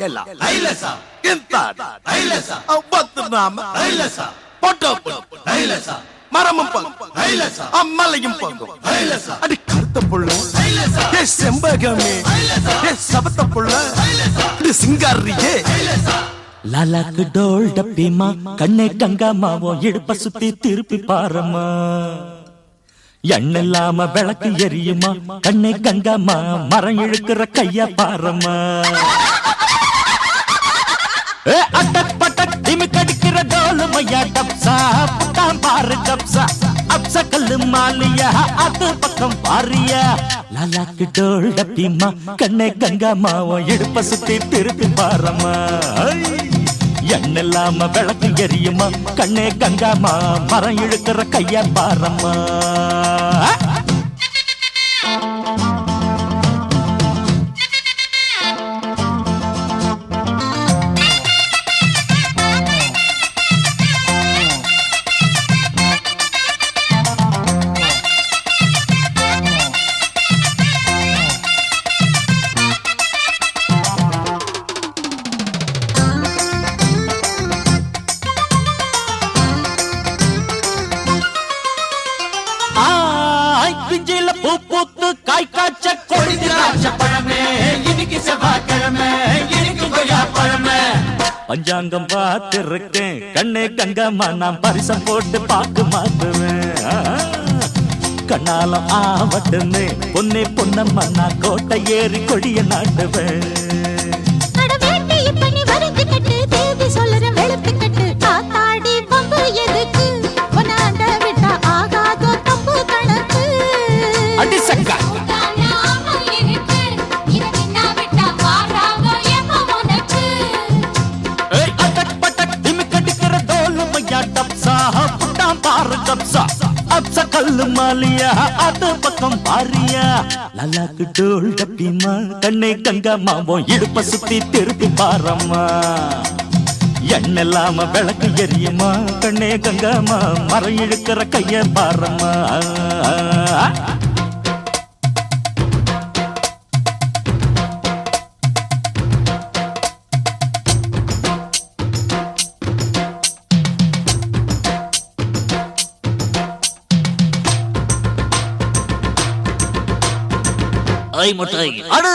ಎಲ್ಲ ಲೈಲಸ ಇಂತ ಲೈಲಸ ಬತ್ನಾಮ ಲೈಲಸ பொட்டப்பு லைலச மரமும் பங்கு லைலச அம்மலையும் பங்கு லைலச அடி கருத்த புள்ள லைலச ஏ செம்பகமே லைலச ஏ சபத்த புள்ள லைலச இது சிங்காரியே லைலச லாலாக்கு டோல் டப்பிமா கண்ணே கங்காமாவோ இடுப்ப சுத்தி திருப்பி பாரம்மா எண்ணில்லாம விளக்கு எரியுமா கண்ணே கங்காமா மரம் இழுக்கிற கைய பாரம்மா அட்டக் பட்டக் திமி கடிக்கிற டோலு மையா டப்சா புட்டாம் பாரு டப்சா அப்சா கல்லு மாலியா அது பக்கம் பாரியா லாலாக்கு டோல் டப்பிமா கண்ணே கங்காமாவோ இடுப்ப சுத்தி திருப்பி பாரம்மா எண்ணில்லாம விளக்கு எரியுமா கண்ணே கங்காமா மரம் இழுக்கிற கைய பாரம்மா காய் காய்ச்ச கொடி திராட்ச பழமே இன்னைக்கு செவ்வாய்க்கிழமை இன்னைக்கு கொய்யா பழமே பஞ்சாங்கம் பார்த்திருக்கேன் கண்ணே கங்கம்மா நான் பரிசம் போட்டு பாக்கு மாத்துவேன் கண்ணாலம் ஆவட்டுன்னு பொன்னே பொன்னம்மா நான் கோட்டை ஏறி கொடிய நாட்டுவேன் கல்லு மாலியா அது பக்கம் பாரியா லாலாக்கு டோல் டப்பிமா கண்ணே கங்காமாவோ இடுப்ப சுத்தி திருப்பி பாரம்மா எண்ணில்லாம விளக்கு எரியுமா கண்ணே கங்காமா மரம் இழுக்கிற கைய பாரம்மா ஐ முட்டை அடு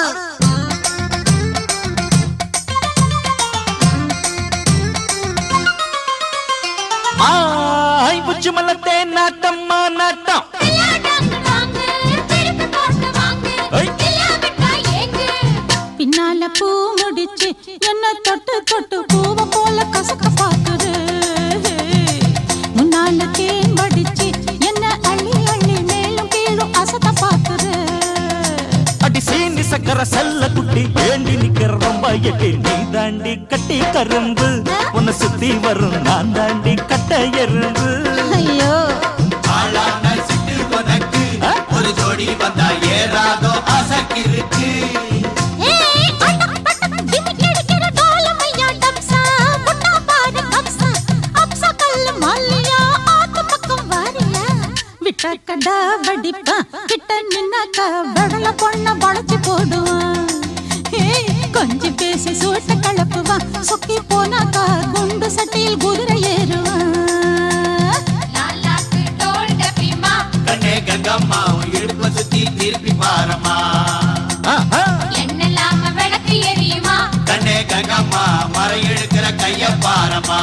ஐ புச்சு மலத்தே நாட்டம்மா நாட்டம் பின்னால பூ முடிச்சு என்ன தொட்டு தொட்டு பூவ போல கசக்க பாக்குது முன்னால தேன் வடிச்சு என்ன அள்ளி அள்ளி மேலும் கீழும் அசத்த பாக்குது சீனி சக்கர செல்ல குட்டி ஏண்டி நிக்கிற ரொம்ப எட்டி நீ தாண்டி கட்டி கரும்பு உன்னை சுத்தி வரும் நான் தாண்டி கட்ட எறும்பு ஐயோ ஒரு ஜோடி வந்தா ஏறாதோ அசக்கிருக்கு விட்டக்கடா வடிப்பா கிட்ட நின்னாக்க வடல பொண்ண வளைச்சு போடுவான் கொஞ்சி பேசி சூட்ட கலப்புவான் சொக்கி போனாக்கா குண்டு சட்டியில் குதிரை ஏறுவான் கண்ணே கங்கம்மா இடுப்ப சுத்தி திருப்பி பாரம்மா எண்ணெல்லாம விளக்கு எரியுமா கண்ணே கங்கம்மா மரம் இழுக்கிற கைய பாரம்மா